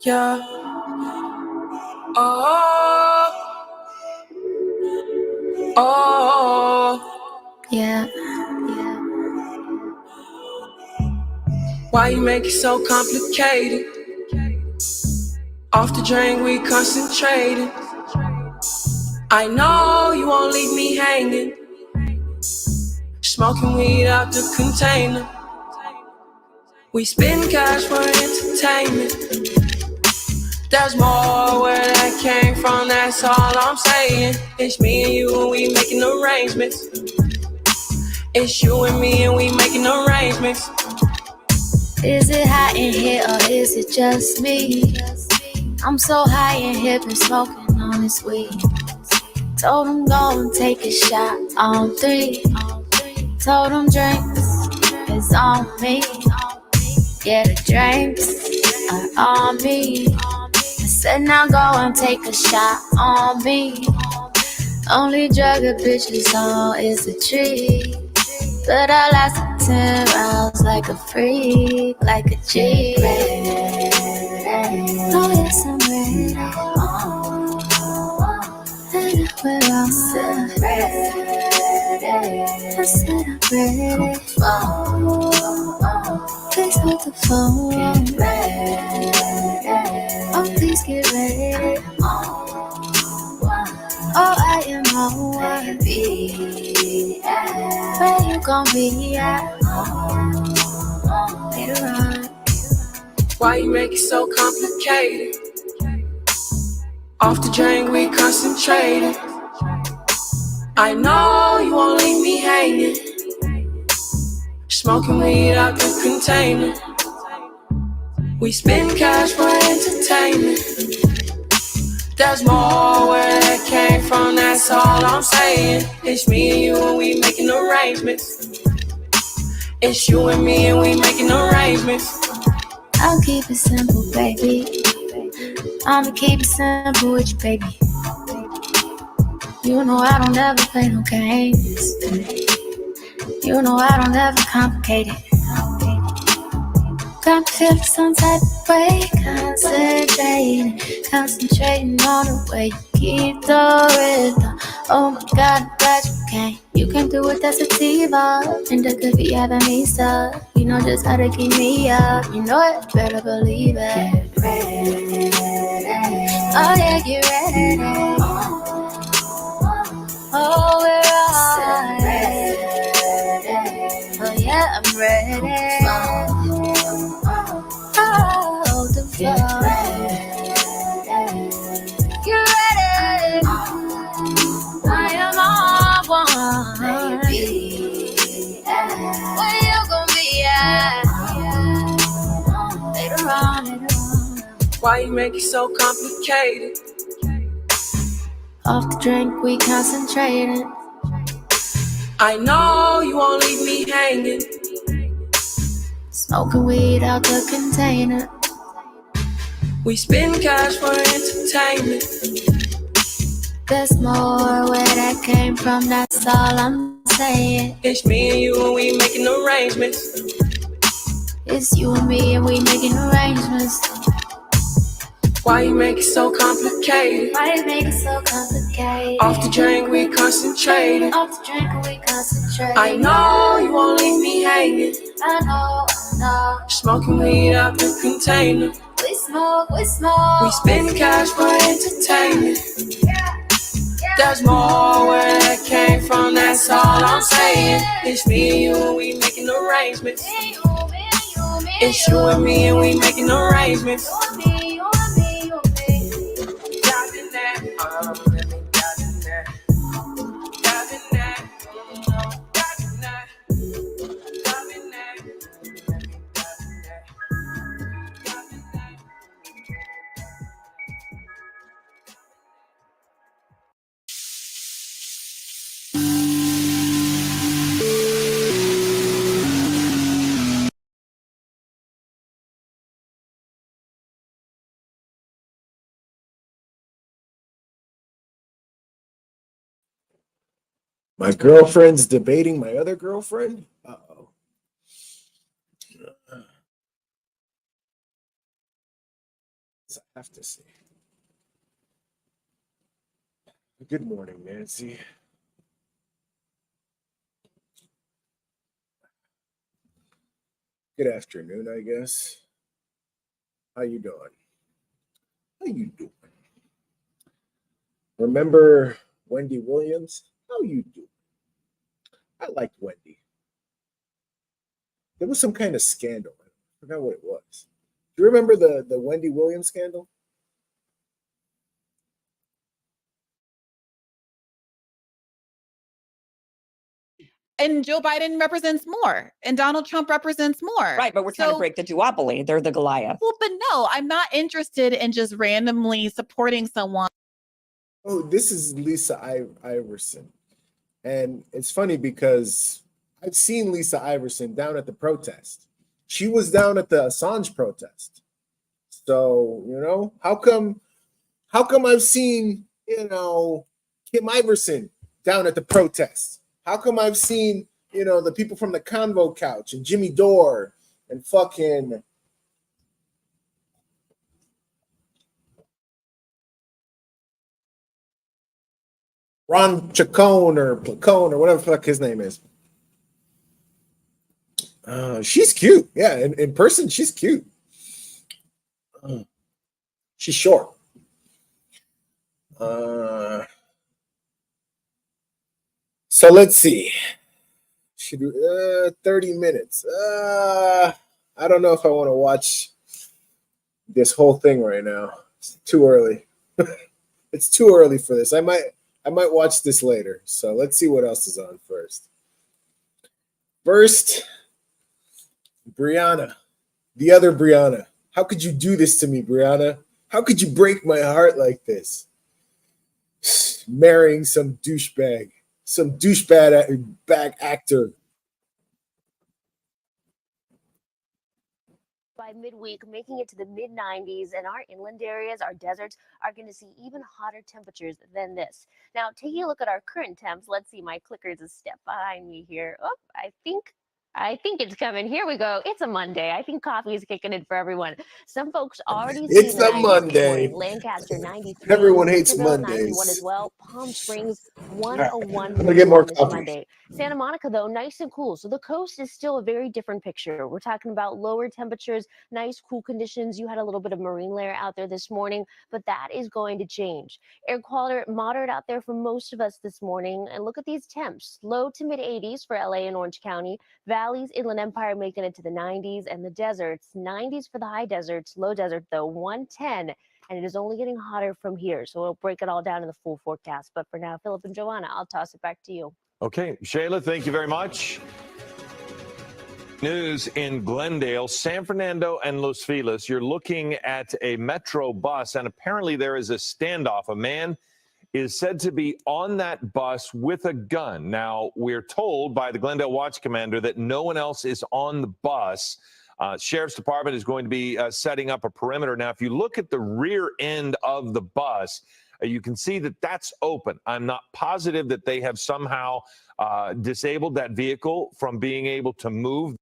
Yeah. Oh. Oh. Yeah. Why you make it so complicated? Off the drain, we concentrated. I know you won't leave me hanging. Smoking weed out the container. We spend cash for entertainment. There's more where that came from, that's all I'm saying. It's me and you and we making arrangements. It's you and me and we making arrangements. Is it hot in here or is it just me? I'm so high in here, been smoking on this weed. Told him go and take a shot on 3. Told him drinks is on me. Yeah, the drinks are on me. I said now go and take a shot on me. Only drug a bitch is on is a tree. But I lasted 10 rounds like a freak, like a G. Oh yes, I'm ready. And we're all ready. I said I'm ready. Please hold the phone. Get ready. Oh, please get ready. Oh, I am on baby. Where you gon' be at? Later on. Why you make it so complicated? Off the drain, we concentrated. I know you won't leave me hanging. Smoking weed out the container. We spend cash for entertainment. There's more where that came from, that's all I'm saying. It's me and you and we making arrangements. It's you and me and we making arrangements. I'll keep it simple, baby. I'ma keep it simple with you, baby. You know I don't ever play no games. You know I don't ever complicate it. Got me feeling some type of way. Concentrating on the way you keep the rhythm. Oh my God, I'm glad you came. You came through with that sativa, and that could be having me stuck. You know just how to keep me up. You know it, better believe it. Get ready. Oh yeah, get ready. Oh, we're all ready. Oh yeah, I'm ready. Oh, the floor. Get ready. I am on one. Baby. Where you gon' be at? Later on. Why you make it so complicated? Off the drink, we concentrated. I know you won't leave me hanging. Smoking weed out the container. We spend cash for entertainment. There's more where that came from, that's all I'm saying. It's me and you and we making arrangements. It's you and me and we making arrangements. Why you make it so complicated? Why you make it so complicated? Off the drink, we concentrated. Off the drink, we concentrate. I know you won't leave me hanging. I know. Smoking weed out the container. We smoke. We spend cash for entertainment. There's more where that came from, that's all I'm saying. It's me and you and we making arrangements. It's you and me and we making arrangements. My girlfriend's debating my other girlfriend. Uh-oh. Have to see. Good morning, Nancy. Good afternoon, I guess. How you doing? How you doing? Remember Wendy Williams? How you doing? I liked Wendy. There was some kind of scandal. I forgot what it was. Do you remember the Wendy Williams scandal? And Joe Biden represents more, and Donald Trump represents more. Right, but we're trying to break the duopoly. They're the Goliath. Well, but no, I'm not interested in just randomly supporting someone. Oh, this is Lisa Iverson. And it's funny because I've seen Lisa Iverson down at the protest. She was down at the Assange protest. So, how come I've seen, Kim Iverson down at the protest? How come I've seen, the people from the Convo Couch and Jimmy Dore and fucking Ron Chacon or Placone or whatever the fuck his name is. She's cute. Yeah, in person, she's cute. She's short. So let's see. Should do 30 minutes. I don't know if I want to watch this whole thing right now. It's too early. It's too early for this. I might watch this later. So let's see what else is on first. First, Brianna, the other Brianna. How could you do this to me, Brianna? How could you break my heart like this? Marrying some douchebag actor. By midweek, making it to the mid-90s, and our inland areas, our deserts, are going to see even hotter temperatures than this. Now, taking a look at our current temps, let's see, my clicker is a step behind me here. Oh, I think it's coming. Here we go. It's a Monday. I think coffee is kicking in for everyone. Some folks already see it's a Monday. Lancaster 93. Everyone hates Mondays. Mondays. 91 as well. Palm Springs 101. I'm gonna get more coffee. Monday. Santa Monica, though, nice and cool. So the coast is still a very different picture. We're talking about lower temperatures, nice cool conditions. You had a little bit of marine layer out there this morning, but that is going to change. Air quality moderate out there for most of us this morning. And look at these temps. Low to mid 80s for LA and Orange County. Valleys, Inland Empire making it to the 90s, and the deserts, 90s for the high deserts, low desert though, 110, and it is only getting hotter from here. So we'll break it all down in the full forecast. But for now, Philip and Joanna, I'll toss it back to you. Okay, Shayla, thank you very much. News in Glendale, San Fernando, and Los Feliz. You're looking at a Metro bus, and apparently there is a standoff. A man is said to be on that bus with a gun. Now, we're told by the Glendale Watch Commander that no one else is on the bus. Sheriff's Department is going to be setting up a perimeter. Now, if you look at the rear end of the bus, you can see that that's open. I'm not positive that they have somehow disabled that vehicle from being able to move.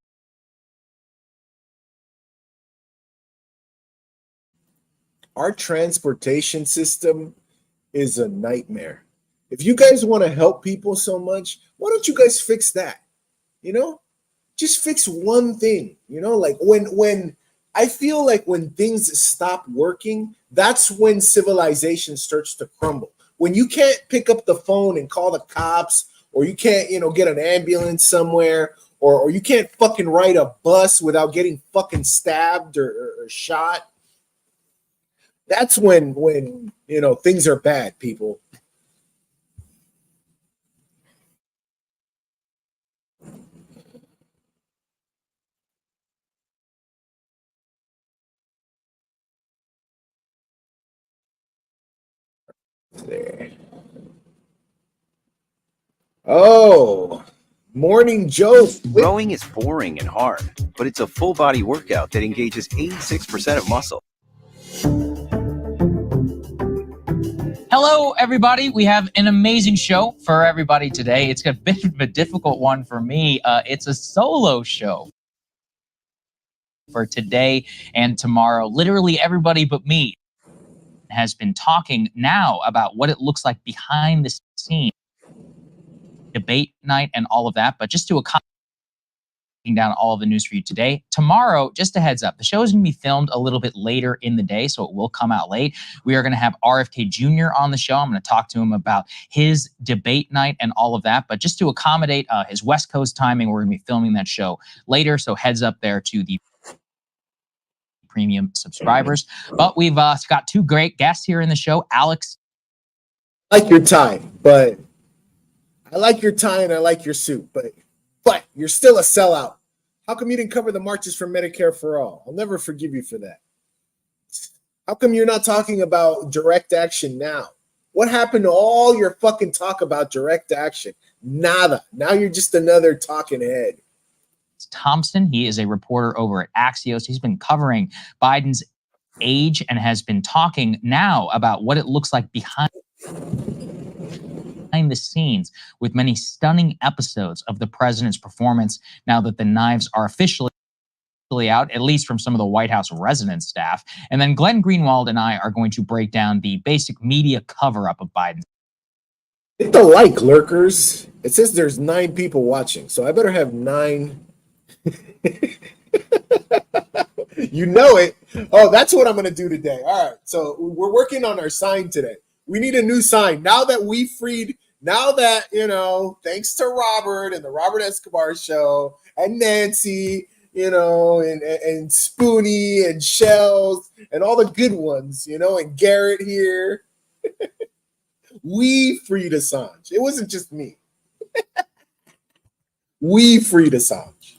Our transportation system is a nightmare. If you guys want to help people so much, why don't you guys fix that? Just fix one thing. Like when I feel like when things stop working, that's when civilization starts to crumble. When you can't pick up the phone and call the cops, or you can't, get an ambulance somewhere, or you can't fucking ride a bus without getting fucking stabbed or shot. That's when things are bad, people. There. Oh, morning, Joe. Rowing is boring and hard, but it's a full body workout that engages 86% of muscle. Hello, everybody. We have an amazing show for everybody today. It's a bit of a difficult one for me. It's a solo show for today and tomorrow. Literally everybody but me. has been talking now about what it looks like behind the scenes, debate night and all of that. But just to accommodate down all of the news for you today. Tomorrow, just a heads up, the show is going to be filmed a little bit later in the day, so it will come out late. We are going to have RFK Jr. on the show. I'm going to talk to him about his debate night and all of that. But just to accommodate his West Coast timing, we're going to be filming that show later. So heads up there to the premium subscribers. But we've got two great guests here in the show. Alex. I like your tie, but I like your tie and I like your suit, but you're still a sellout. How come you didn't cover the marches for Medicare for all? I'll never forgive you for that. How come you're not talking about direct action now? What happened to all your fucking talk about direct action? Nada. Now you're just another talking head. Thompson, he is a reporter over at Axios. He's been covering Biden's age and has been talking now about what it looks like behind the scenes with many stunning episodes of the president's performance now that the knives are officially out, at least from some of the White House residence staff. And then Glenn Greenwald and I are going to break down the basic media cover-up of Biden. Hit the like, lurkers. It says there's 9 people watching, so I better have 9. You know it. Oh, that's what I'm going to do today. All right, so we're working on our sign today. We need a new sign. Now that we freed, now that, thanks to Robert and the Robert Escobar show and Nancy, and Spoonie and Shells and all the good ones, and Garrett here. We freed Assange. It wasn't just me. We freed Assange.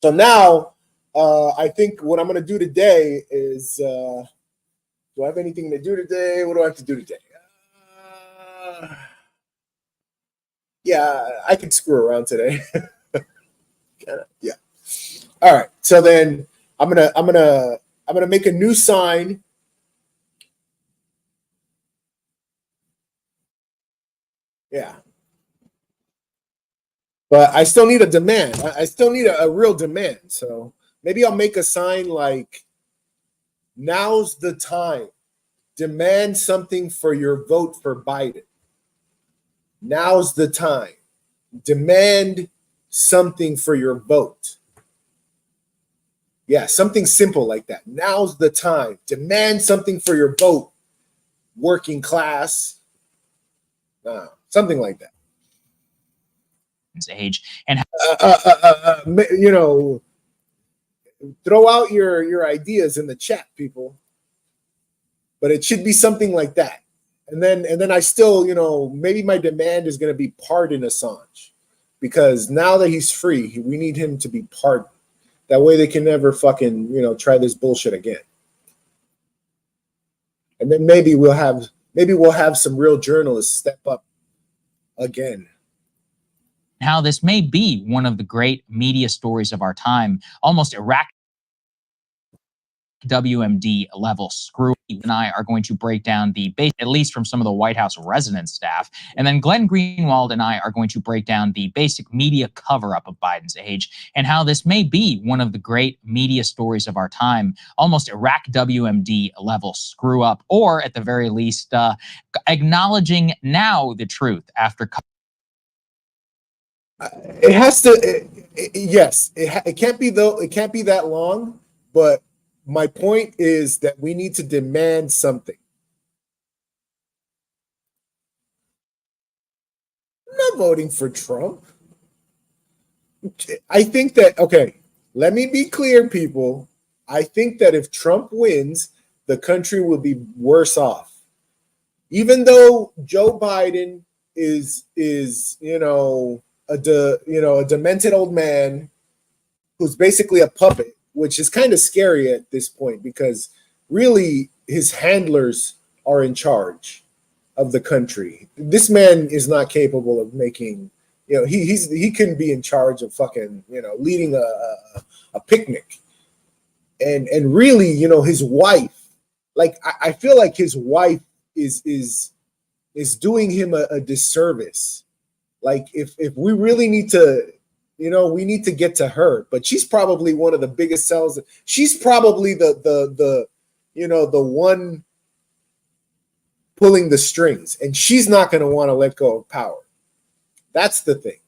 So now, I think what I'm going to do today is, do I have anything to do today? What do I have to do today? Yeah, I can screw around today. Yeah. All right. So then I'm gonna make a new sign. Yeah. But I still need a demand. I still need a real demand. So maybe I'll make a sign like, now's the time. Demand something for your vote for Biden. Now's the time. Demand something for your vote. Yeah, something simple like that. Now's the time. Demand something for your vote. Working class. Something like that. Age and throw out your ideas in the chat, people. But it should be something like that. And then I still, maybe my demand is going to be pardon Assange, because now that he's free, we need him to be pardoned. That way they can never fucking, try this bullshit again. And then maybe we'll have some real journalists step up again. How this may be one of the great media stories of our time, almost Iraq WMD level screw. And I are going to break down the base, at least from some of the White House residence staff. And then Glenn Greenwald and I are going to break down the basic media cover-up of Biden's age and how this may be one of the great media stories of our time, almost Iraq WMD level screw up, or at the very least, acknowledging now the truth after. It has to, yes, it can't be though. It can't be that long, but my point is that we need to demand something. I'm not voting for Trump. I think that, okay, let me be clear, people. I think that if Trump wins, the country will be worse off. Even though Joe Biden is a demented old man who's basically a puppet, which is kind of scary at this point, because really his handlers are in charge of the country. This man is not capable of making, he couldn't be in charge of fucking, leading a picnic. And really, his wife, like, I feel like his wife is doing him a disservice. Like, if we really need to we need to get to her, but she's probably one of the biggest cells. She's probably the one pulling the strings, and she's not going to want to let go of power. That's the thing,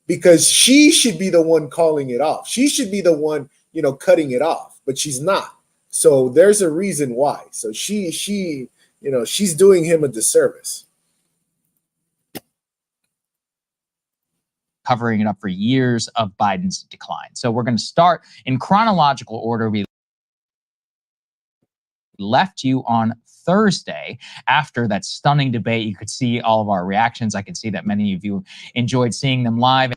because she should be the one calling it off. She should be the one, cutting it off, but she's not. So there's a reason why. So she's doing him a disservice. Covering it up for years of Biden's decline. So we're going to start in chronological order. We left you on Thursday after that stunning debate. You could see all of our reactions. I can see that many of you enjoyed seeing them live.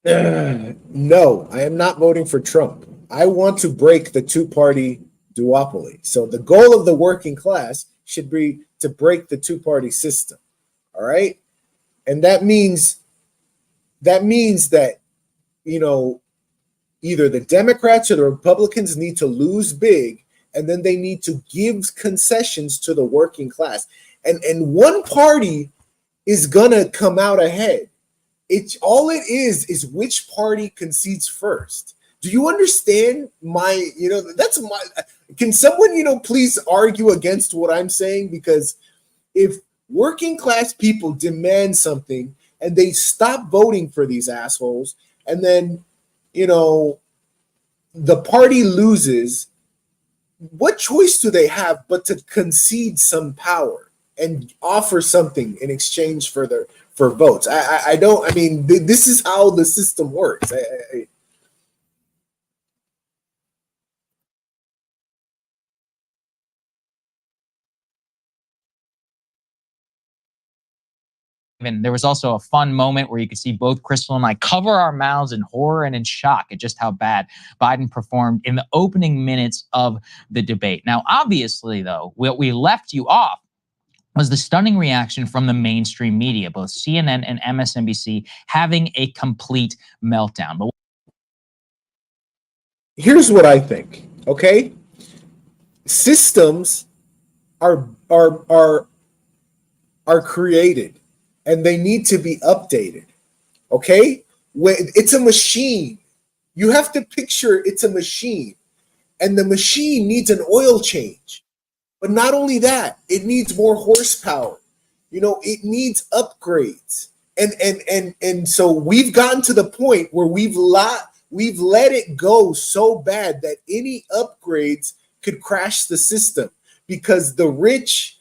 No, I am not voting for Trump. I want to break the two-party duopoly. So the goal of the working class should be to break the two-party system. All right? And that means that either the Democrats or the Republicans need to lose big, and then they need to give concessions to the working class. And one party is gonna come out ahead. All it is which party concedes first. Do you understand that's my, can someone, please argue against what I'm saying? Because if working class people demand something and they stop voting for these assholes, and then, the party loses, what choice do they have but to concede some power and offer something in exchange for votes? This is how the system works. And there was also a fun moment where you could see both Crystal and I cover our mouths in horror and in shock at just how bad Biden performed in the opening minutes of the debate. Now, obviously, though, what we left you off was the stunning reaction from the mainstream media, both CNN and MSNBC, having a complete meltdown. But here's what I think, okay? Systems are created, and they need to be updated, okay? It's a machine. You have to picture it's a machine, and the machine needs an oil change. But not only that, it needs more horsepower. It needs upgrades. And so we've gotten to the point where we've let it go so bad that any upgrades could crash the system, because the rich,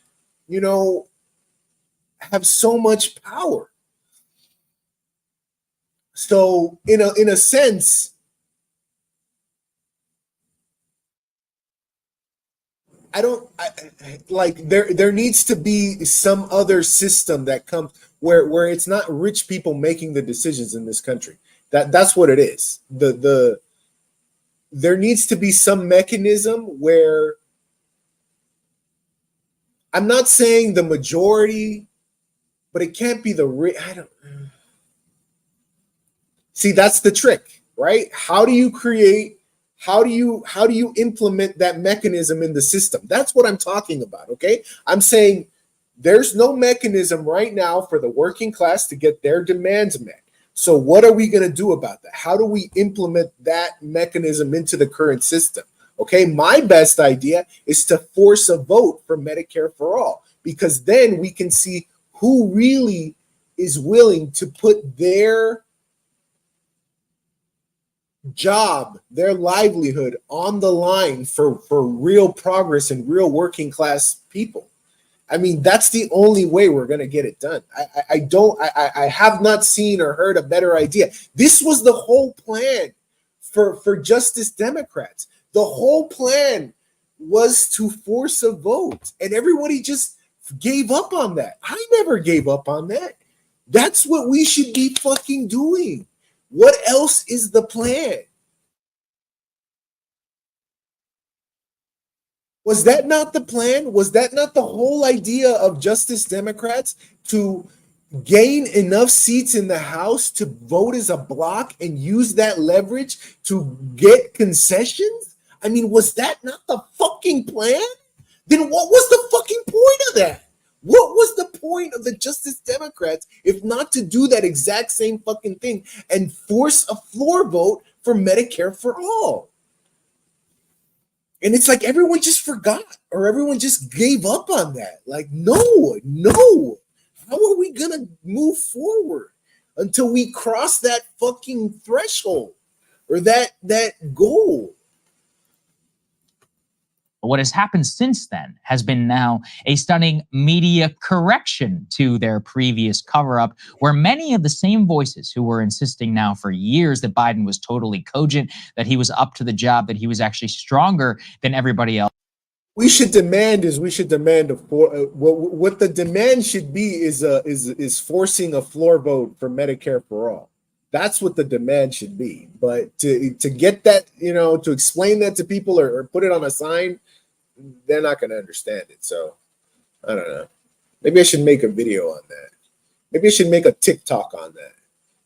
have so much power. So in a sense, there needs to be some other system that comes where it's not rich people making the decisions in this country. That's what it is. There needs to be some mechanism where, I'm not saying the majority, but it can't be the rich. See, that's the trick, right? How do you implement that mechanism in the system? That's what I'm talking about, okay? I'm saying there's no mechanism right now for the working class to get their demands met. So what are we going to do about that? How do we implement that mechanism into the current system? Okay, my best idea is to force a vote for Medicare for all, because then we can see who really is willing to put their job, their livelihood on the line for real progress and real working class people. That's the only way we're going to get it done. I have not seen or heard a better idea. This was the whole plan for Justice Democrats. The whole plan was to force a vote, and everybody just gave up on that. I never gave up on that. That's what we should be fucking doing. What else is the plan? Was that not the plan? Was that not the whole idea of Justice Democrats, to gain enough seats in the House to vote as a block and use that leverage to get concessions? Was that not the fucking plan? Then what was the fucking point of that? What was the point of the Justice Democrats if not to do that exact same fucking thing and force a floor vote for Medicare for all? And it's like everyone just forgot or everyone just gave up on that. Like, no. How are we going to move forward until we cross that fucking threshold or that goal? What has happened since then has been now a stunning media correction to their previous cover-up, where many of the same voices who were insisting now for years that Biden was totally cogent, that he was up to the job, that he was actually stronger than everybody else. What the demand should be is forcing a floor vote for Medicare for all. That's what the demand should be. But to get that, to explain that to people or put it on a sign, they're not going to understand it. So I don't know. Maybe I should make a video on that. Maybe I should make a TikTok on that,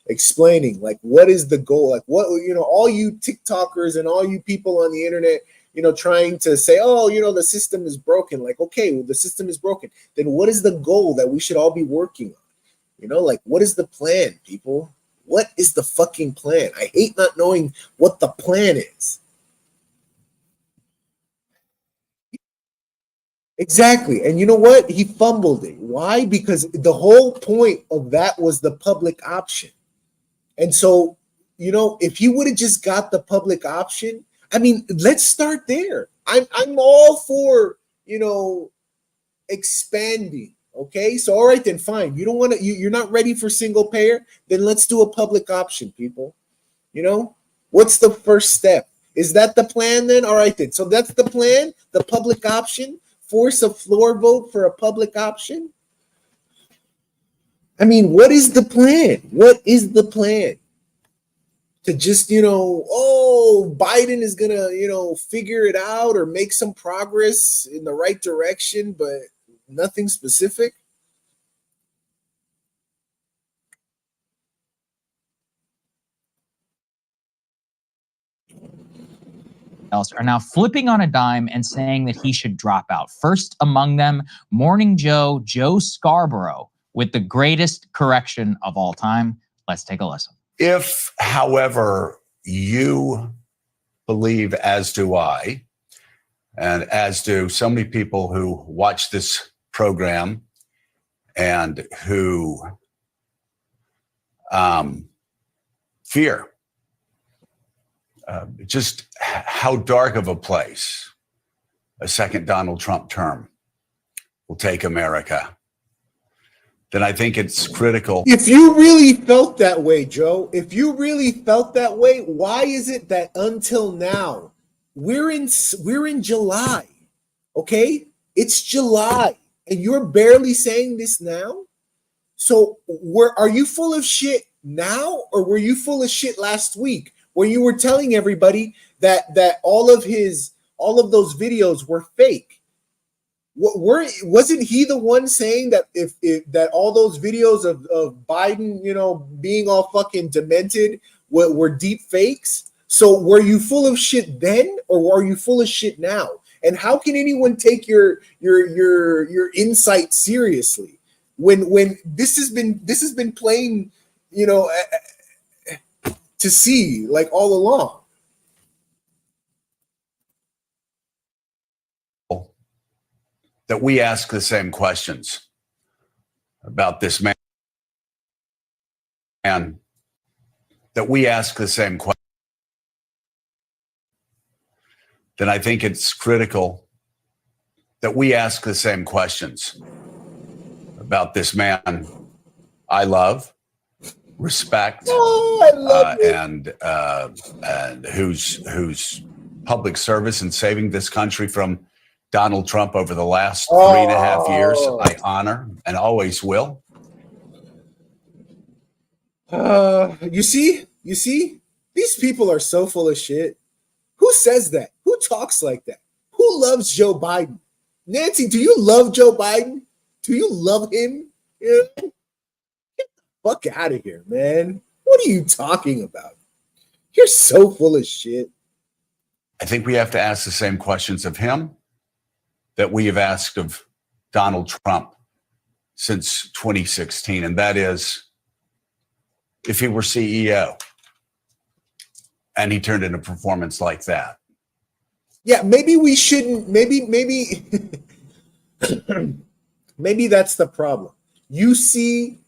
explaining like what is the goal, like what all you TikTokers and all you people on the internet, trying to say, oh, the system is broken. Like, okay, well, the system is broken. Then what is the goal that we should all be working on? Like what is the plan, people? What is the fucking plan? I hate not knowing what the plan is. Exactly. And you know what? He fumbled it. Why? Because the whole point of that was the public option. And so, if he would have just got the public option, I mean, let's start there. I'm all for, expanding. Okay. So, all right, then fine. You don't want to, you're not ready for single payer. Then let's do a public option, people. What's the first step? Is that the plan then? All right, then. So that's the plan, the public option. Force a floor vote for a public option? I mean, what is the plan? What is the plan? To just, Biden is going to, figure it out or make some progress in the right direction, but nothing specific? Else are now flipping on a dime and saying that he should drop out. First among them, Morning Joe Scarborough, with the greatest correction of all time. Let's take a listen. If, however, you believe, as do I, and as do so many people who watch this program and who fear just how dark of a place a second Donald Trump term will take America, then I think it's critical. If you really felt that way, Joe, if you really felt that way, why is it that until now, we're in July, okay? It's July, and you're barely saying this now? So are you full of shit now, or were you full of shit last week? Where you were telling everybody that all of those videos were fake. Wasn't he the one saying that if that all those videos of Biden, being all fucking demented were deep fakes? So were you full of shit then, or are you full of shit now? And how can anyone take your insight seriously when this has been playing, to see like all along? That we ask the same questions about this man, and that we ask the same question, then I think it's critical that we ask the same questions about this man I love, respect, and whose public service in saving this country from Donald Trump over the last 3.5 years I honor and always will. You see, these people are so full of shit. Who says that? Who talks like that? Who loves Joe Biden? Nancy, do you love Joe Biden? Do you love him? Get the fuck out of here, man. What are you talking about? You're so full of shit. I think we have to ask the same questions of him that we have asked of Donald Trump since 2016, and that is if he were CEO and he turned in a performance like that. Yeah, maybe we shouldn't. Maybe maybe that's the problem. You see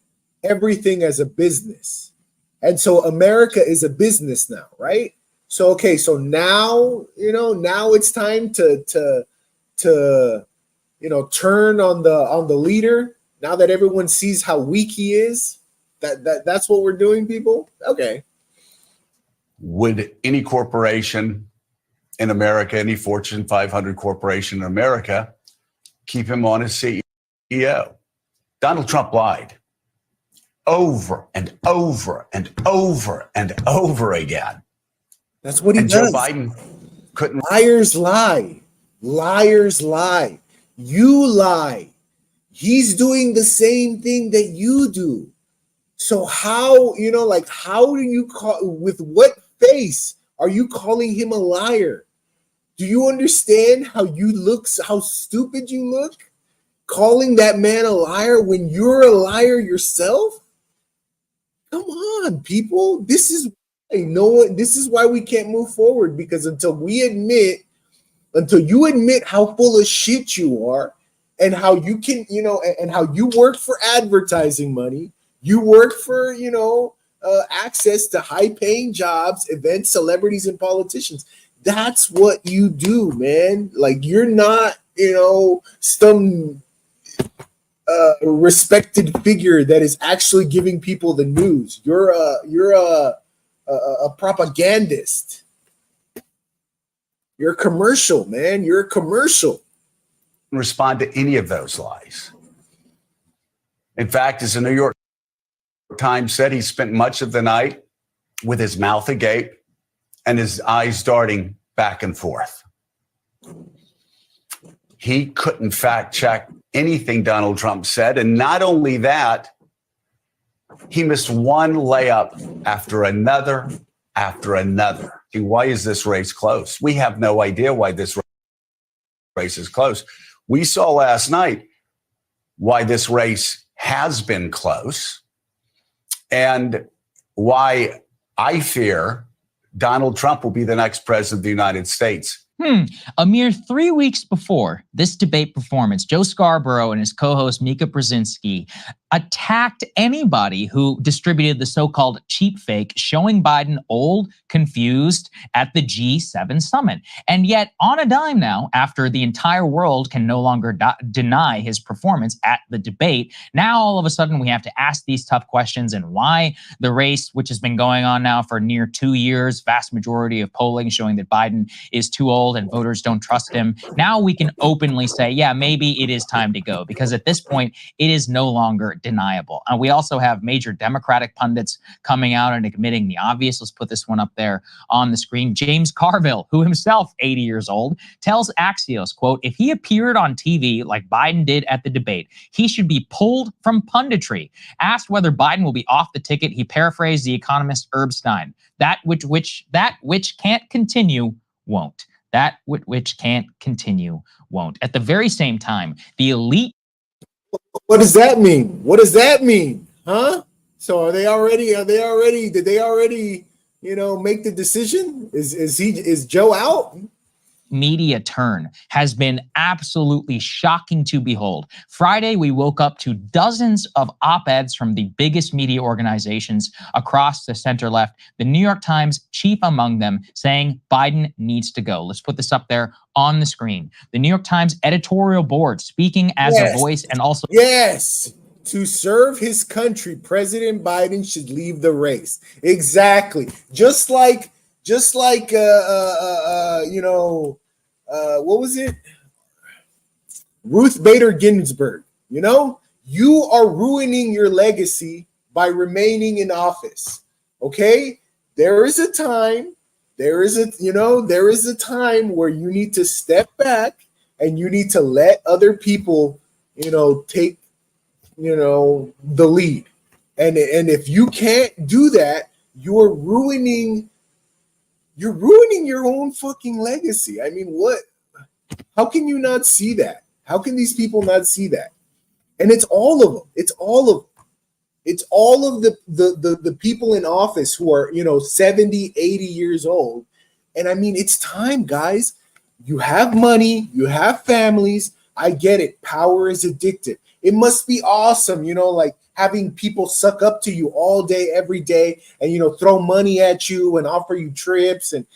everything as a business. And so America is a business now, right? So okay, so now, now it's time to turn on the leader. Now that everyone sees how weak he is, that's what we're doing, people. Okay. Would any corporation in America, any Fortune 500 corporation in America, keep him on as CEO? Donald Trump lied over and over and over and over again. That's what he and does. Joe Biden couldn't. Liars lie. Liars lie. You lie. He's doing the same thing that you do. So how, how do you with what face are you calling him a liar? Do you understand how you look, how stupid you look? Calling that man a liar when you're a liar yourself? Come on, people. This is why we can't move forward, because until you admit how full of shit you are, and how you can, and how you work for advertising money, you work for, access to high-paying jobs, events, celebrities, and politicians. That's what you do, man. Like, you're not, some respected figure that is actually giving people the news. You're a propagandist. You're a commercial, man. You're a commercial. Respond to any of those lies. In fact, as the New York Times said, he spent much of the night with his mouth agape and his eyes darting back and forth. He couldn't fact check anything Donald Trump said. And not only that, he missed one layup after another after another. Why is this race close? We have no idea why this race is close. We saw last night why this race has been close and why I fear Donald Trump will be the next president of the United States. A mere 3 weeks before this debate performance, Joe Scarborough and his co-host Mika Brzezinski attacked anybody who distributed the so-called cheap fake showing Biden old, confused at the G7 summit. And yet, on a dime now, after the entire world can no longer deny his performance at the debate, now all of a sudden we have to ask these tough questions, and why the race, which has been going on now for near 2 years, vast majority of polling showing that Biden is too old and voters don't trust him. Now we can openly say, yeah, maybe it is time to go, because at this point, it is no longer deniable. And we also have major Democratic pundits coming out and admitting the obvious. Let's put this one up there on the screen. James Carville, who himself 80 years old, tells Axios, quote, if he appeared on TV like Biden did at the debate, he should be pulled from punditry. Asked whether Biden will be off the ticket, he paraphrased the economist Herb Stein. That which can't continue won't. That which can't continue won't. At the very same time, the elite. What does that mean? What does that mean? Huh? So did they already, make the decision? Is Joe out? Media turn has been absolutely shocking to behold. Friday, we woke up to dozens of op-eds from the biggest media organizations across the center left, the New York Times chief among them, saying Biden needs to go. Let's put this up there on the screen. The New York Times editorial board speaking as a voice, and also to serve his country, President Biden should leave the race. Exactly. Just like what was it? Ruth Bader Ginsburg. You are ruining your legacy by remaining in office. Okay? There is a time where you need to step back and you need to let other people, take, the lead. And if you can't do that, you're ruining your own fucking legacy. I mean, how can you not see that? How can these people not see that? And it's all of them. It's all of the people in office who are, 70, 80 years old. And I mean, it's time, guys. You have money, you have families. I get it. Power is addictive. It must be awesome, like having people suck up to you all day, every day, and, throw money at you and offer you trips. And,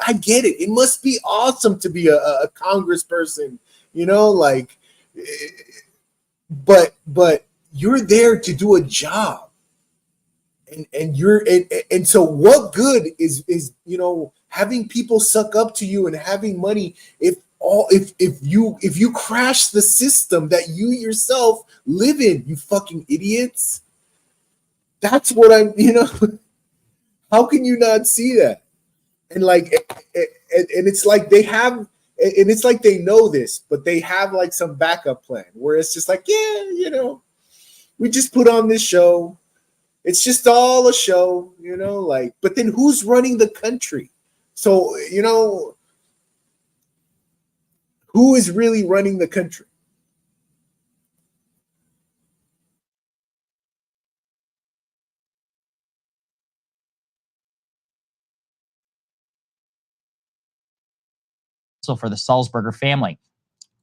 I get it. It must be awesome to be a congressperson, like, but you're there to do a job. And so what good is having people suck up to you and having money if you crash the system that you yourself live in, you fucking idiots? That's what I'm, how can you not see that? And like, and it's like they have, and it's like they know this, but they have like some backup plan where it's just like, yeah, we just put on this show. It's just all a show, like, but then who's running the country? So, who is really running the country? For the Sulzberger family.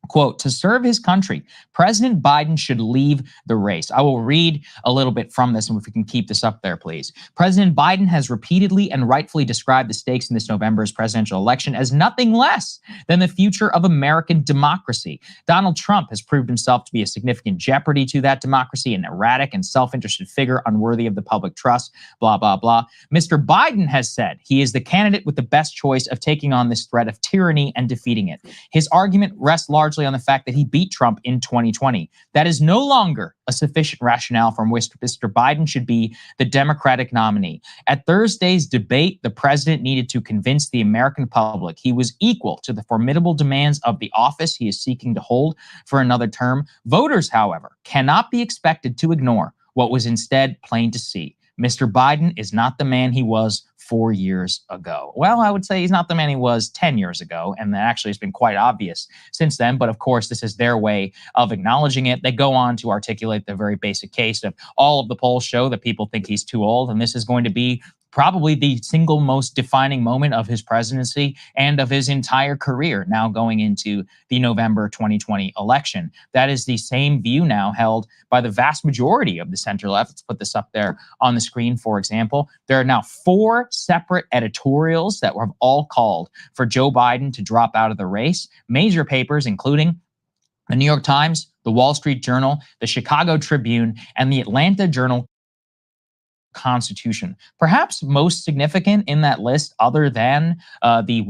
Quote, to serve his country, President Biden should leave the race. I will read a little bit from this, and if we can keep this up there, please. President Biden has repeatedly and rightfully described the stakes in this November's presidential election as nothing less than the future of American democracy. Donald Trump has proved himself to be a significant jeopardy to that democracy, an erratic and self-interested figure unworthy of the public trust, blah, blah, blah. Mr. Biden has said he is the candidate with the best choice of taking on this threat of tyranny and defeating it. His argument rests largely on the fact that he beat Trump in 2020. That is no longer a sufficient rationale from which Mr. Biden should be the Democratic nominee. At Thursday's debate, the president needed to convince the American public he was equal to the formidable demands of the office he is seeking to hold for another term. Voters, however, cannot be expected to ignore what was instead plain to see. Mr. Biden is not the man he was 4 years ago. Well, I would say he's not the man he was 10 years ago, and that actually has been quite obvious since then. But of course, this is their way of acknowledging it. They go on to articulate the very basic case of all of the polls show that people think he's too old, and this is going to be probably the single most defining moment of his presidency and of his entire career now going into the November 2020 election. That is the same view now held by the vast majority of the center left. Let's put this up there on the screen, for example. There are now 4 separate editorials that have all called for Joe Biden to drop out of the race. Major papers, including the New York Times, the Wall Street Journal, the Chicago Tribune, and the Atlanta Journal Constitution. Perhaps most significant in that list, other than the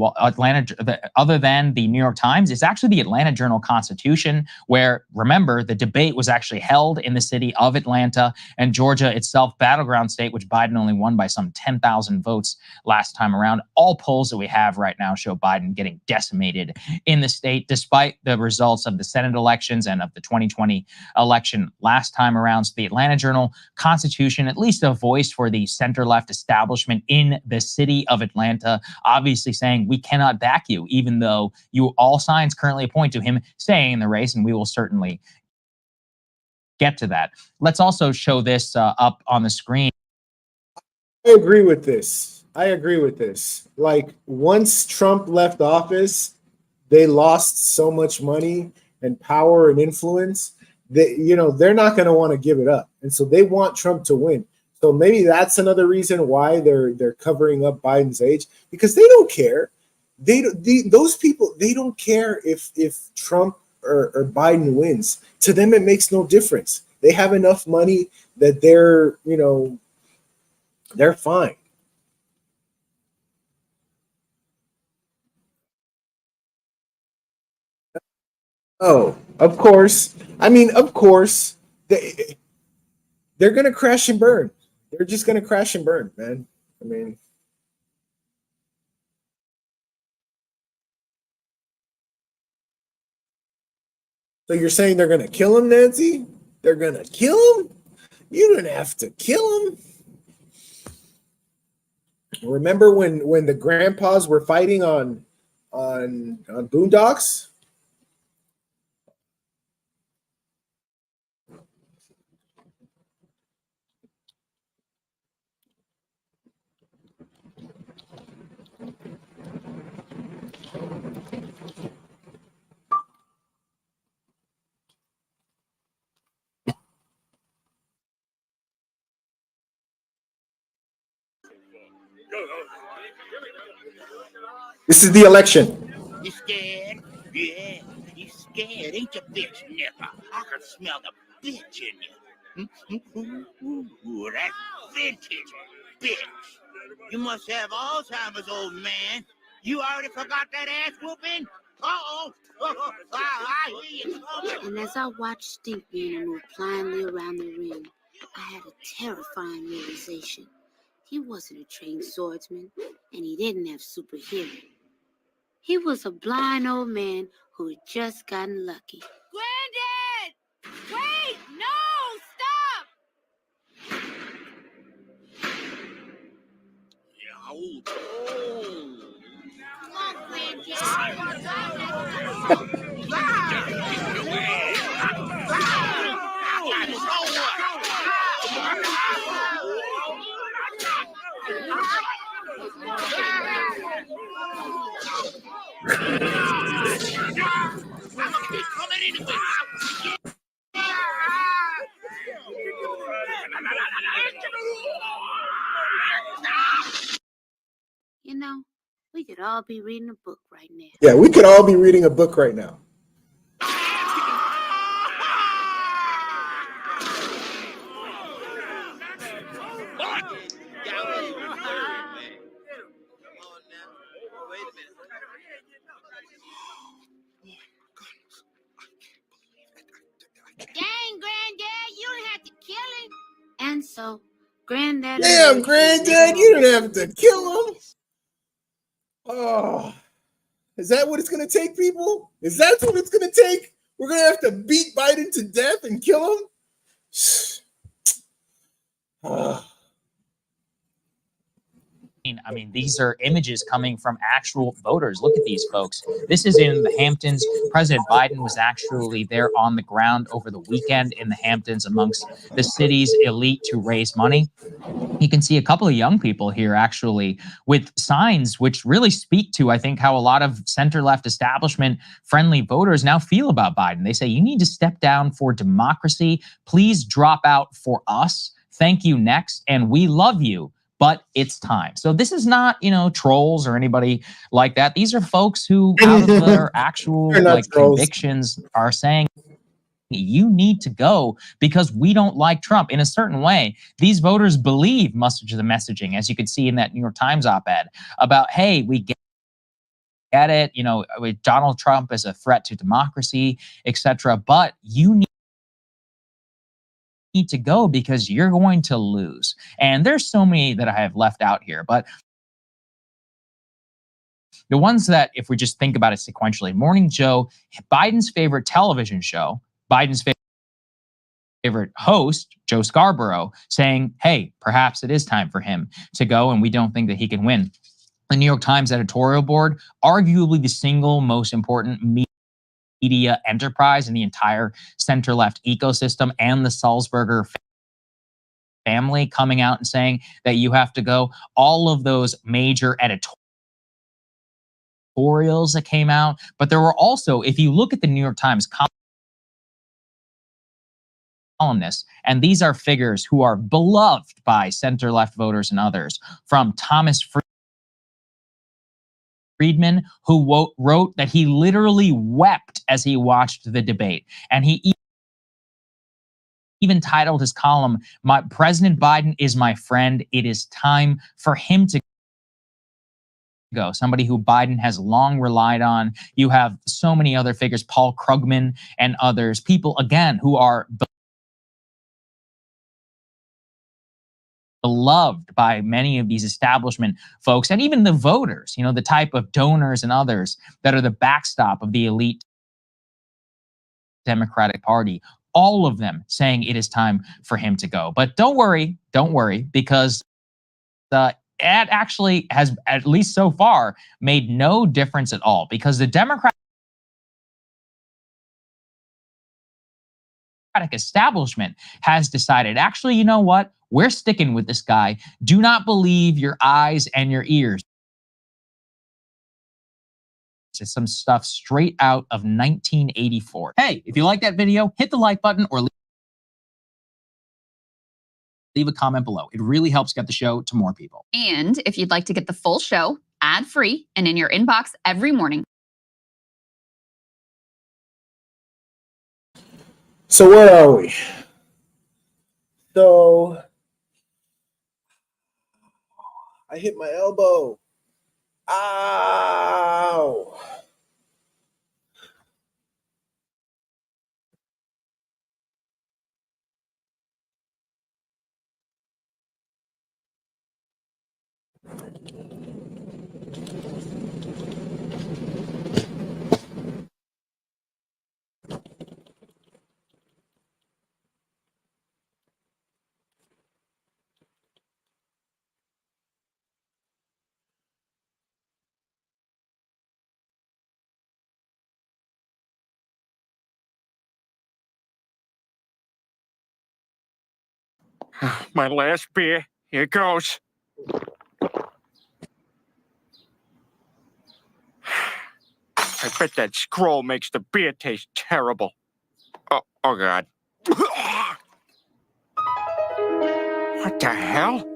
New York Times, is actually the Atlanta Journal Constitution, where, remember, the debate was actually held in the city of Atlanta, and Georgia itself, battleground state, which Biden only won by some 10,000 votes last time around. All polls that we have right now show Biden getting decimated in the state, despite the results of the Senate elections and of the 2020 election last time around. So the Atlanta Journal Constitution, at least a voice for the center-left establishment in the city of Atlanta, obviously saying we cannot back you, even though all signs currently point to him staying in the race, and we will certainly get to that. Let's also show this up on the screen. I agree with this. Like, once Trump left office, they lost so much money and power and influence that, they're not going to want to give it up. And so they want Trump to win. So maybe that's another reason why they're covering up Biden's age, because they don't care. Those people, they don't care if Trump or Biden wins. To them, it makes no difference. They have enough money that they're fine. Oh, of course. I mean, of course, they're going to crash and burn. They're just going to crash and burn, man. I mean, so you're saying they're going to kill him, Nancy? They're going to kill him? You don't have to kill him. Remember when the grandpas were fighting on Boondocks? This is the election. You scared? Yeah, you scared, ain't you, bitch nigga? I can smell the bitch in you. Ooh, that's vintage, bitch. You must have Alzheimer's, old man. You already forgot that ass whooping? Uh-oh. I hear you coming. And as I watched Stinkman move blindly around the ring, I had a terrifying realization. He wasn't a trained swordsman, and he didn't have super hearing. He was a blind old man who had just gotten lucky. Granddad! Wait! No! Stop! Come on, You know, we could all be reading a book right now. Yeah, we could all be reading a book right now. Dang, Granddad, you don't have to kill him. And so, Granddad... Damn, Granddad, you didn't have to kill him. Oh, is that what it's going to take, people? Is that what it's going to take? We're going to have to beat Biden to death and kill him? Oh. I mean, these are images coming from actual voters. Look at these folks. This is in the Hamptons. President Biden was actually there on the ground over the weekend in the Hamptons amongst the city's elite to raise money. You can see a couple of young people here actually with signs which really speak to, I think, how a lot of center-left establishment-friendly voters now feel about Biden. They say, you need to step down for democracy. Please drop out for us. Thank you next. And we love you. But it's time. So this is not, trolls or anybody like that. These are folks who, out of their actual convictions, are saying you need to go because we don't like Trump. In a certain way, these voters believe much of the messaging, as you could see in that New York Times op-ed about, hey, we get it, with Donald Trump as a threat to democracy, etc. But you need to go because you're going to lose. And there's so many that I have left out here, but the ones that, if we just think about it sequentially, Morning Joe, Biden's favorite television show, Biden's favorite host, Joe Scarborough, saying, hey, perhaps it is time for him to go and we don't think that he can win. The New York Times editorial board, arguably the single most important media enterprise in the entire center-left ecosystem, and the Salzburger family coming out and saying that you have to go. All of those major editorials that came out. But there were also, if you look at the New York Times columnists, and these are figures who are beloved by center-left voters and others, from Thomas Friedman, who wrote that he literally wept as he watched the debate. And he even titled his column, President Biden is my friend. It is time for him to go. Somebody who Biden has long relied on. You have so many other figures, Paul Krugman and others, people, again, who are beloved by many of these establishment folks, and even the voters, the type of donors and others that are the backstop of the elite Democratic Party, all of them saying it is time for him to go. But don't worry, because it actually has, at least so far, made no difference at all, because the Democratic establishment has decided, actually, you know what? We're sticking with this guy. Do not believe your eyes and your ears. It's some stuff straight out of 1984. Hey, if you like that video, hit the like button or leave leave a comment below. It really helps get the show to more people. And if you'd like to get the full show ad-free and in your inbox every morning. So where are we? So I hit my elbow. Ow. My last beer. Here goes. I bet that scroll makes the beer taste terrible. Oh God. What the hell?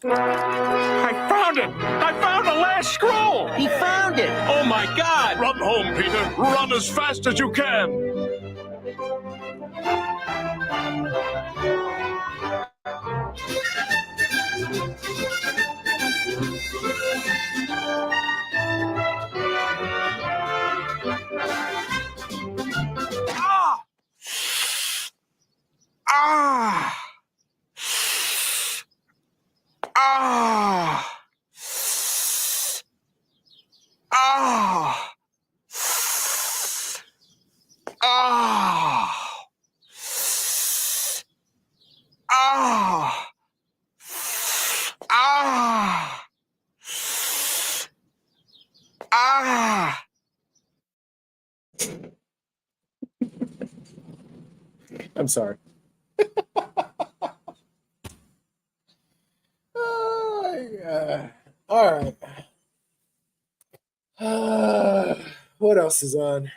I found it! I found the last scroll! He found it! Oh my God! Run home, Peter. Run as fast as you can. Ah! Ah! Ah! Ah! Ah! Ah! Ah! I'm sorry. All right. What else is on?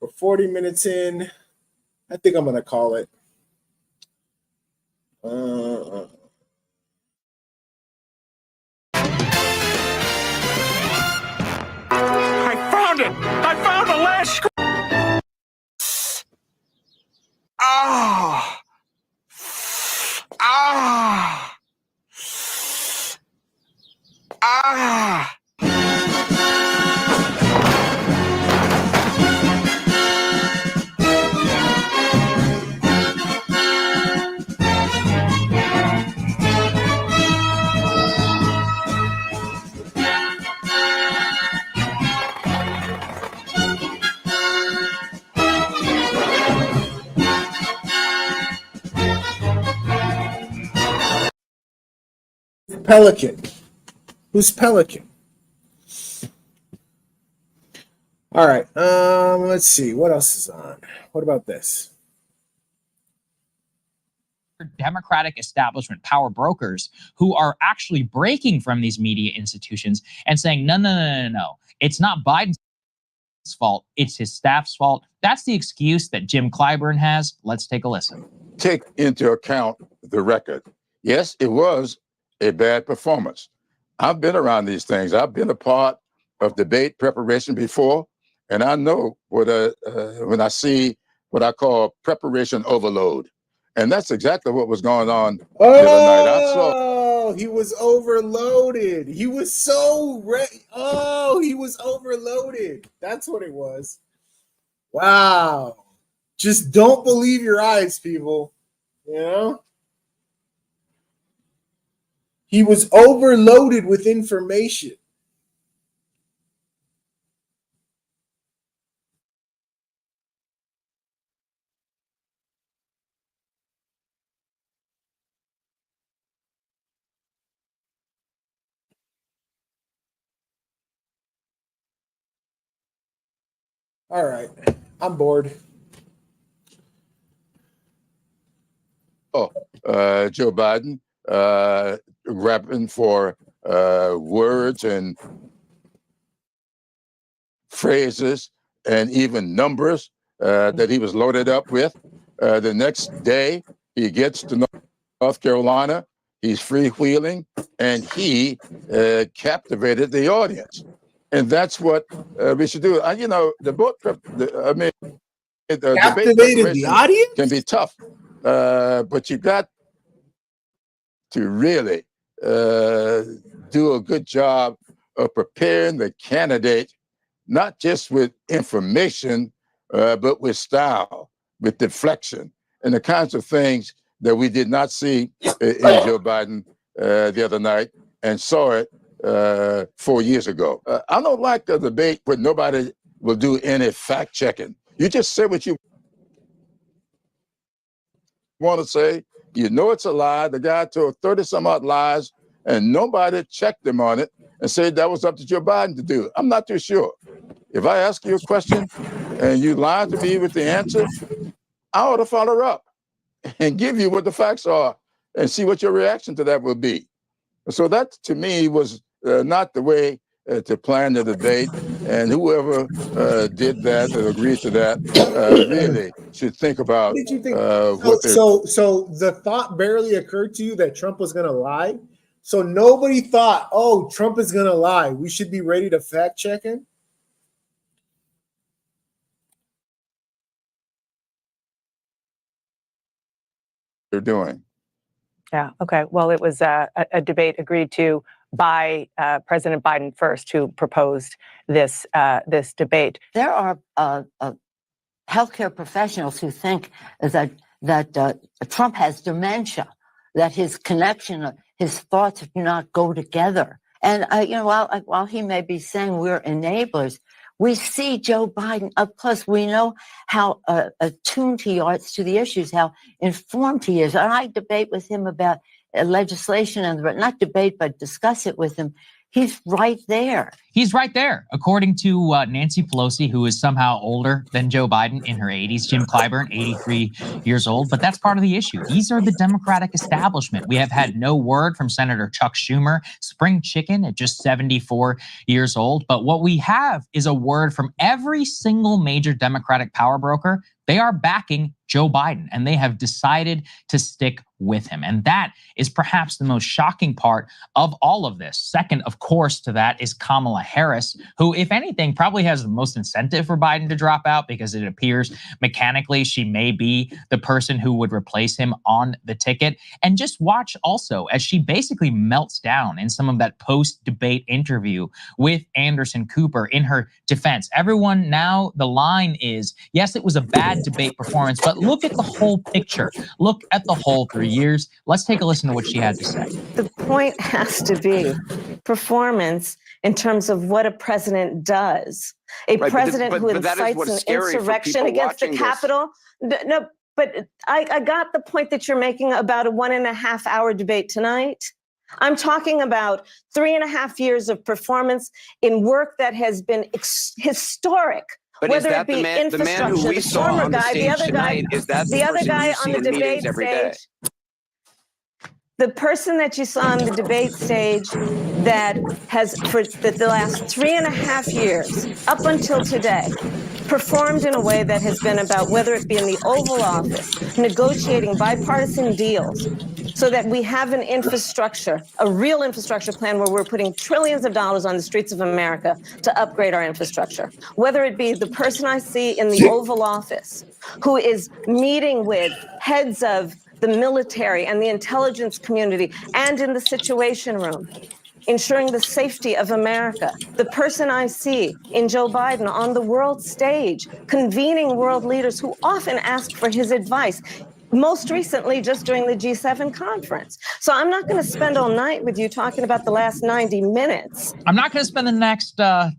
We're 40 minutes in. I think I'm going to call it. I found it! I found the last scroll! Ah! Ah! Ah! Pelican. Who's Pelican? All right. Let's see. What else is on? What about this? Democratic establishment power brokers who are actually breaking from these media institutions and saying, no. It's not Biden's fault. It's his staff's fault. That's the excuse that Jim Clyburn has. Let's take a listen. Take into account the record. Yes, it was a bad performance. I've been around these things. I've been a part of debate preparation before, and I know what when I see what I call preparation overload. And that's exactly what was going on the other night. I saw. Oh, he was overloaded. He was so ready. Oh, he was overloaded. That's what it was. Wow. Just don't believe your eyes, people. You know? He was overloaded with information. All right. I'm bored. Joe Biden grabbing for words and phrases and even numbers that he was loaded up with. The next day, he gets to North Carolina. He's freewheeling, and he captivated the audience. And that's what we should do. You know, the debate Captivated the preparation audience? can be tough, but you got to really do a good job of preparing the candidate, not just with information, but with style, with deflection, and the kinds of things that we did not see in Joe Biden the other night and saw it 4 years ago. I don't like a debate where nobody will do any fact checking. You just say what you want to say. You know it's a lie. The guy told 30 some odd lies and nobody checked him on it and said that was up to Joe Biden to do. I'm not too sure. If I ask you a question and you lie to me with the answer, I ought to follow up and give you what the facts are and see what your reaction to that will be. So that, to me, was not the way to plan the debate. And whoever did that and agreed to that really should think about What did you think? what they're So the thought barely occurred to you that Trump was going to lie? So nobody thought, oh, Trump is going to lie. We should be ready to fact check him? doing. Yeah. Okay. Well, it was a debate agreed to by President Biden first, who proposed this debate. There are healthcare professionals who think that Trump has dementia, that his connection, his thoughts do not go together. And while he may be saying we're enablers, we see Joe Biden up close. We know how attuned he is to the issues, how informed he is. And I debate with him about legislation, and not debate, but discuss it with him. He's right there. He's right there. According to Nancy Pelosi, who is somehow older than Joe Biden in her 80s, Jim Clyburn, 83 years old. But that's part of the issue. These are the Democratic establishment. We have had no word from Senator Chuck Schumer, spring chicken at just 74 years old. But what we have is a word from every single major Democratic power broker. They are backing Joe Biden, and they have decided to stick with him. And that is perhaps the most shocking part of all of this. Second, of course, to that is Kamala Harris, who, if anything, probably has the most incentive for Biden to drop out, because it appears mechanically she may be the person who would replace him on the ticket. And just watch also as she basically melts down in some of that post-debate interview with Anderson Cooper in her defense. Everyone now, the line is, yes, it was a bad debate performance, but look at the whole picture. Look at the whole 3 years. Let's take a listen to what she had to say. The point has to be performance in terms of what a president does. A president who incites an insurrection against the Capitol. No, but I got the point that you're making about a 1.5 hour debate tonight. I'm talking about 3.5 years of performance in work that has been historic. But whether is that it be the man who we saw on the stage tonight? Is that the person you see in meetings every day? The person that you saw on the debate stage that has, for the last 3.5 years, up until today, performed in a way that has been about, whether it be in the Oval Office, negotiating bipartisan deals, so that we have an infrastructure, a real infrastructure plan where we're putting trillions of dollars on the streets of America to upgrade our infrastructure. Whether it be the person I see in the Oval Office, who is meeting with heads of the military and the intelligence community and in the Situation Room, ensuring the safety of America. The person I see in Joe Biden on the world stage, convening world leaders who often ask for his advice, most recently just during the G7 conference. So I'm not going to spend all night with you talking about the last 90 minutes. I'm not going to spend the next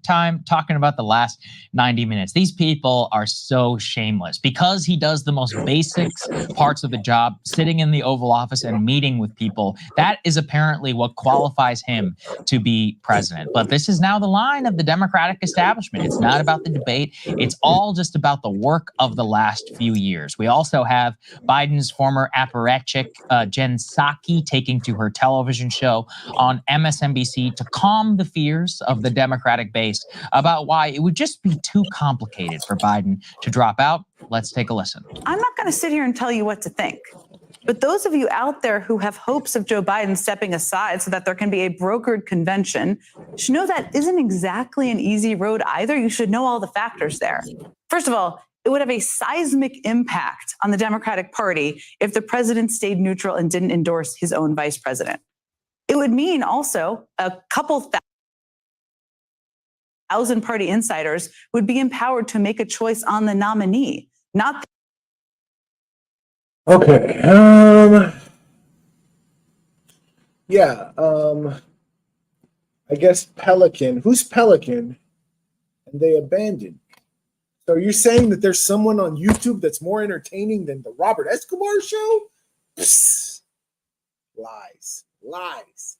time talking about the last 90 minutes. These people are so shameless because he does the most basic parts of the job, sitting in the Oval Office and meeting with people. That is apparently what qualifies him to be president. But this is now the line of the Democratic establishment. It's not about the debate. It's all just about the work of the last few years. We also have Biden Biden's former apparatchik, Jen Psaki, taking to her television show on MSNBC to calm the fears of the Democratic base about why it would just be too complicated for Biden to drop out. Let's take a listen. I'm not going to sit here and tell you what to think. But those of you out there who have hopes of Joe Biden stepping aside so that there can be a brokered convention should know that isn't exactly an easy road either. You should know all the factors there. First of all, it would have a seismic impact on the Democratic Party if the president stayed neutral and didn't endorse his own vice president. It would mean also a couple thousand party insiders would be empowered to make a choice on the nominee, not Okay. Yeah. I guess Pelican. Who's Pelican? And they abandoned. So you're saying that there's someone on YouTube that's more entertaining than the Robert Escobar show? Psst. Lies. Lies.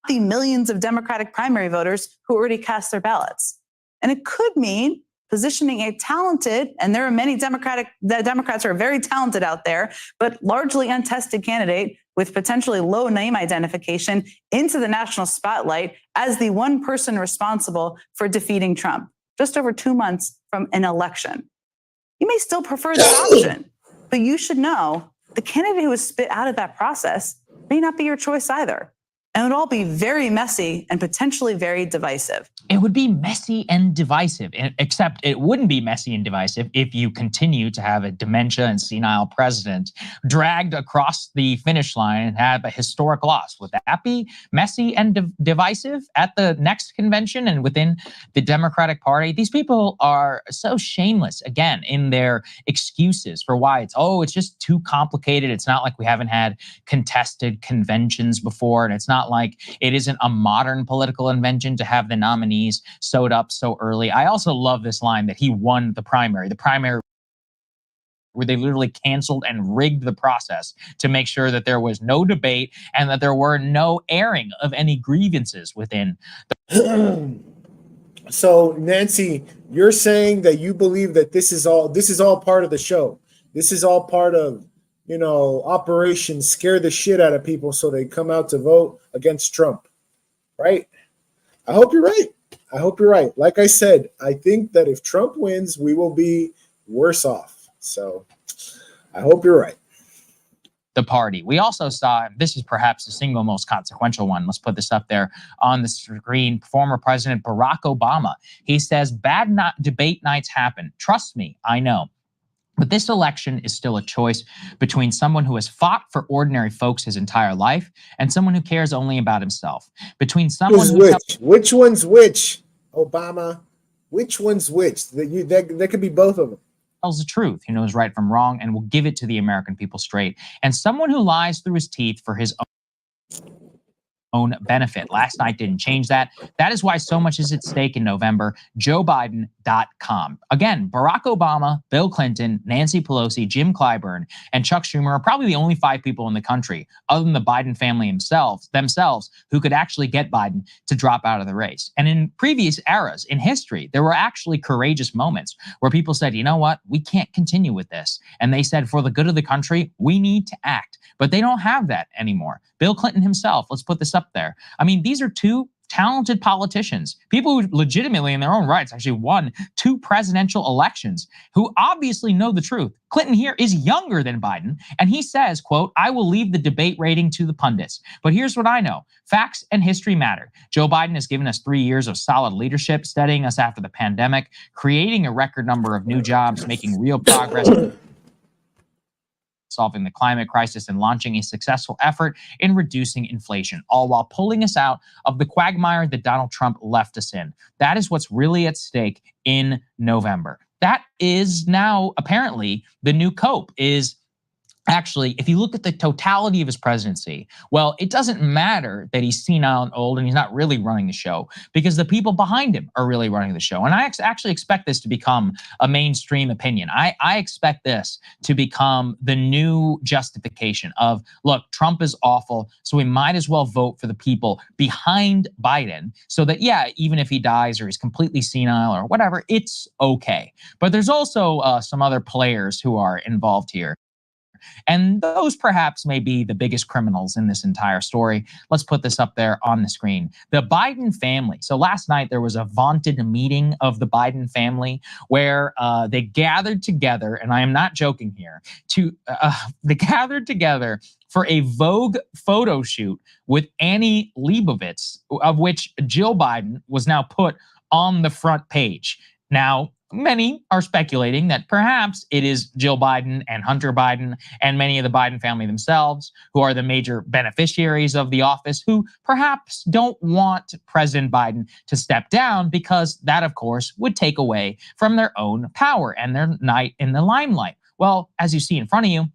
the millions of Democratic primary voters who already cast their ballots. And it could mean positioning a talented, and there are many Democrats who are very talented out there, but largely untested candidate with potentially low name identification into the national spotlight as the one person responsible for defeating Trump just over 2 months from an election. You may still prefer that option, but you should know the candidate who was spit out of that process may not be your choice either. And it would all be very messy and potentially very divisive. It would be messy and divisive, except it wouldn't be messy and divisive if you continue to have a dementia and senile president dragged across the finish line and have a historic loss. Would that be messy and divisive at the next convention and within the Democratic Party? These people are so shameless, again, in their excuses for why it's just too complicated. It's not like we haven't had contested conventions before, and it's not like it isn't a modern political invention to have the nominees sewed up so early. I also love this line that he won the primary where they literally canceled and rigged the process to make sure that there was no debate and that there were no airing of any grievances within the So Nancy, you're saying that you believe that this is all part of the show. This is all part of, Operation Scare the Shit out of people so they come out to vote against Trump, right? I hope you're right. Like I said, I think that if Trump wins, we will be worse off. So I hope you're right. The party. We also saw, this is perhaps the single most consequential one. Let's put this up there on the screen. Former President Barack Obama. He says, bad debate nights happen. Trust me, I know. But this election is still a choice between someone who has fought for ordinary folks his entire life and someone who cares only about himself. Between someone which one's which, Obama? Which one's which? That could be both of them. Tells the truth, who knows right from wrong, and will give it to the American people straight. And someone who lies through his teeth for his own benefit. Last night didn't change that. That is why so much is at stake in November. JoeBiden.com. Again, Barack Obama, Bill Clinton, Nancy Pelosi, Jim Clyburn, and Chuck Schumer are probably the only 5 people in the country, other than the Biden family themselves, who could actually get Biden to drop out of the race. And in previous eras in history, there were actually courageous moments where people said, you know what, we can't continue with this. And they said, for the good of the country, we need to act. But they don't have that anymore. Bill Clinton himself, let's put this up there. I mean, these are 2 talented politicians, people who legitimately in their own rights actually won 2 presidential elections, who obviously know the truth. Clinton here is younger than Biden, and he says, quote, I will leave the debate rating to the pundits. But here's what I know. Facts and history matter. Joe Biden has given us 3 years of solid leadership, steadying us after the pandemic, creating a record number of new jobs, making real progress solving the climate crisis and launching a successful effort in reducing inflation, all while pulling us out of the quagmire that Donald Trump left us in. That is what's really at stake in November. That is now apparently the new cope is actually, if you look at the totality of his presidency, well, it doesn't matter that he's senile and old and he's not really running the show because the people behind him are really running the show. And I actually expect this to become a mainstream opinion. I expect this to become the new justification of, look, Trump is awful, so we might as well vote for the people behind Biden so that, yeah, even if he dies or he's completely senile or whatever, it's okay. But there's also some other players who are involved here. And those perhaps may be the biggest criminals in this entire story. Let's put this up there on the screen. The Biden family. So last night there was a vaunted meeting of the Biden family where they gathered together, and I am not joking here, they gathered together for a Vogue photo shoot with Annie Leibovitz, of which Jill Biden was now put on the front page. Now, many are speculating that perhaps it is Jill Biden and Hunter Biden and many of the Biden family themselves who are the major beneficiaries of the office, who perhaps don't want President Biden to step down because that, of course, would take away from their own power and their night in the limelight. Well, as you see in front of you,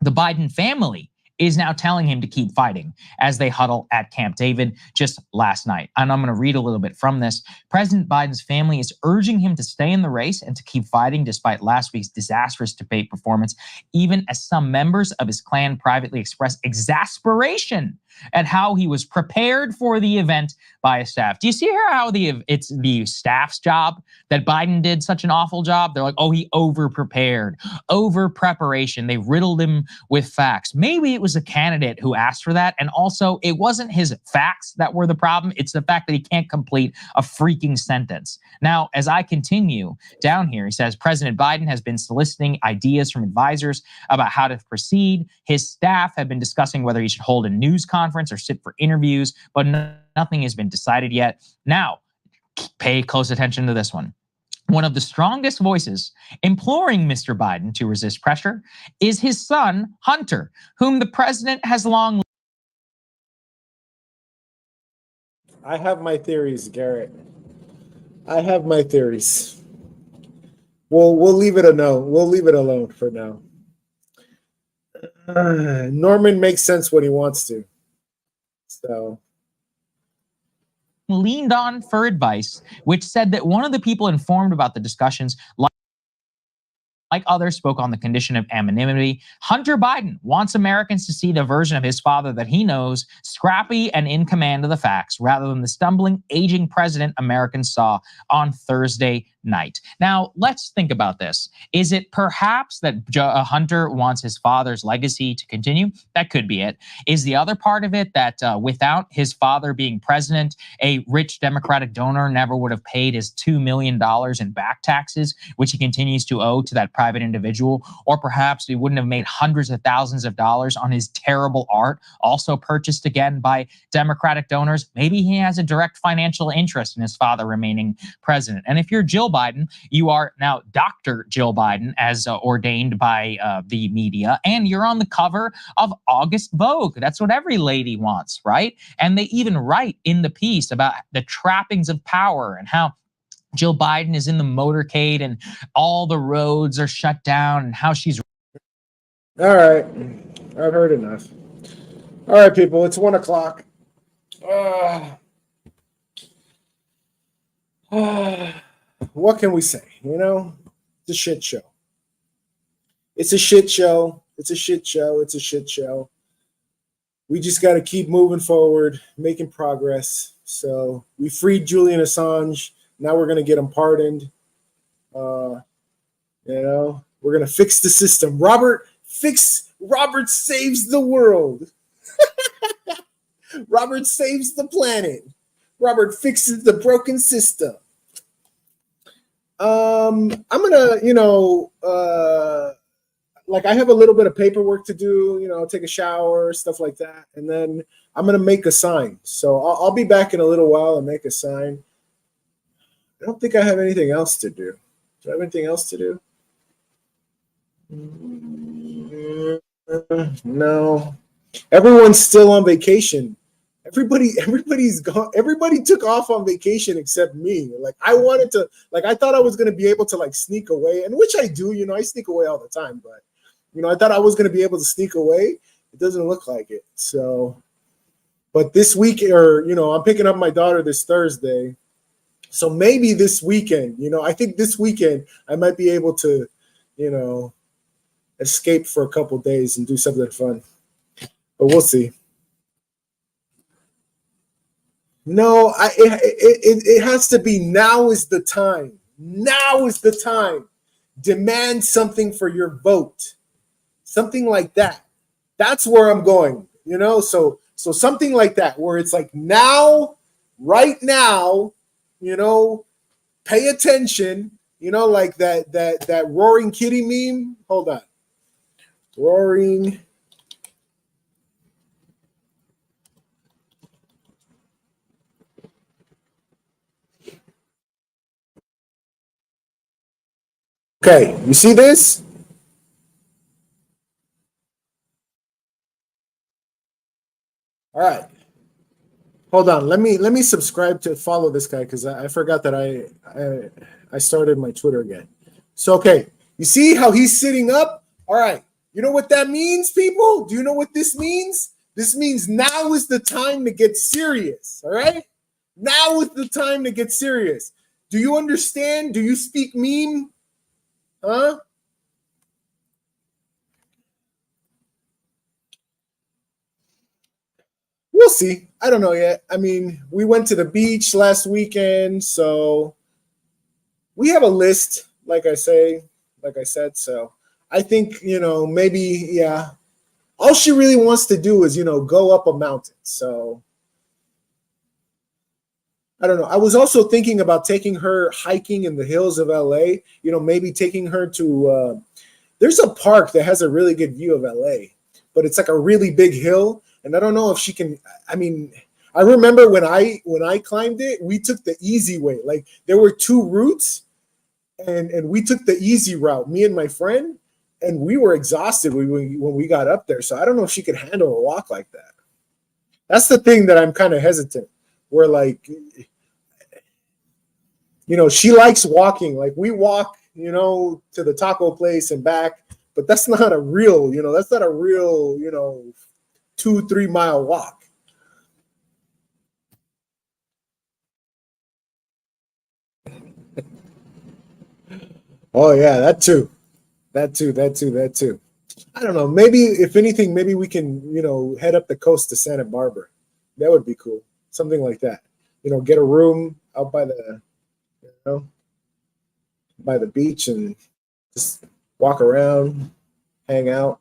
the Biden family is now telling him to keep fighting as they huddle at Camp David just last night. And I'm going to read a little bit from this. President Biden's family is urging him to stay in the race and to keep fighting despite last week's disastrous debate performance, even as some members of his clan privately expressed exasperation at how he was prepared for the event by his staff. Do you see here how it's the staff's job that Biden did such an awful job? They're like, oh, he over-prepared, over-preparation. They riddled him with facts. Maybe it was a candidate who asked for that. And also, it wasn't his facts that were the problem. It's the fact that he can't complete a freaking sentence. Now, as I continue down here, he says, President Biden has been soliciting ideas from advisors about how to proceed. His staff have been discussing whether he should hold a news conference or sit for interviews, but nothing has been decided yet. Now, pay close attention to this one. One of the strongest voices imploring Mr. Biden to resist pressure is his son, Hunter, whom the president has long. I have my theories, Garrett. I have my theories. We'll leave it a no. We'll leave it alone for now. Norman makes sense when he wants to. So Leaned on for advice, which said that one of the people informed about the discussions, like others, spoke on the condition of anonymity. Hunter Biden wants Americans to see the version of his father that he knows, scrappy and in command of the facts, rather than the stumbling, aging president Americans saw on Thursday night. Now, let's think about this. Is it perhaps that Hunter wants his father's legacy to continue? That could be it. Is the other part of it that without his father being president, a rich Democratic donor never would have paid his $2 million in back taxes, which he continues to owe to that private individual? Or perhaps he wouldn't have made hundreds of thousands of dollars on his terrible art, also purchased again by Democratic donors. Maybe he has a direct financial interest in his father remaining president. And if you're Jill Biden, you are now Dr. Jill Biden, as ordained by the media, and you're on the cover of August Vogue. That's what every lady wants, right? And they even write in the piece about the trappings of power and how Jill Biden is in the motorcade and all the roads are shut down and how she's. all right, I've heard enough. All right, people, it's 1 o'clock. What can we say? You know, it's a shit show. It's a shit show. It's a shit show. It's a shit show. We just got to keep moving forward, making progress. So we freed Julian Assange. Now we're going to get him pardoned. You know, we're going to fix the system. Robert saves the world. Robert saves the planet. Robert fixes the broken system. I'm gonna, like I have a little bit of paperwork to do, take a shower, stuff like that. And then I'm gonna make a sign. So I'll be back in a little while and make a sign. I don't think I have anything else to do. Do I have anything else to do? No, everyone's still on vacation. Everybody's gone. Everybody took off on vacation except me. Like I wanted to, like I thought I was gonna be able to like sneak away, and which I do. You know, I sneak away all the time, but you know, I thought I was gonna be able to sneak away. It doesn't look like it. So, but this week, or you know, I'm picking up my daughter this Thursday. So maybe this weekend, you know, I think this weekend I might be able to, you know, escape for a couple days and do something fun. But we'll see. No, it has to be now is the time. Now is the time. Demand something for your vote. Something like that. That's where I'm going, you know? So something like that where it's like now, right now, you know, pay attention, you know, like that roaring kitty meme. Hold on. Roaring Okay, you see this? All right. Hold on. Let me subscribe to follow this guy because I forgot that I started my Twitter again. So okay, you see how he's sitting up? All right. You know what that means, people? Do you know what this means? This means now is the time to get serious. All right? Now is the time to get serious. Do you understand? Do you speak meme? Huh? We'll see. I don't know yet. I mean, we went to the beach last weekend, so we have a list, like I said. So I think, you know, maybe, yeah. All she really wants to do is, you know, go up a mountain. So I don't know. I was also thinking about taking her hiking in the hills of LA, you know, maybe taking her to there's a park that has a really good view of LA, but it's like a really big hill. And I don't know if she can. I mean, I remember when I climbed it, we took the easy way. Like there were two routes, and we took the easy route, me and my friend, and we were exhausted when we got up there. So I don't know if she could handle a walk like that. That's the thing that I'm kind of hesitant. Where like, you know, she likes walking. Like we walk, you know, to the taco place and back, but that's not a real, you know, 2-3 mile walk. Oh yeah, that too. I don't know. Maybe if anything, maybe we can, you know, head up the coast to Santa Barbara. That would be cool. Something like that. You know, get a room out by the, you know, by the beach and just walk around, hang out.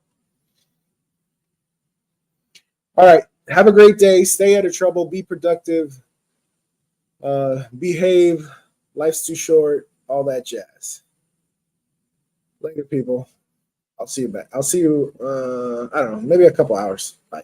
All right. Have a great day. Stay out of trouble. Be productive. Behave. Life's too short. All that jazz. Later, people. I'll see you back. I'll see you, I don't know, maybe a couple hours. Bye.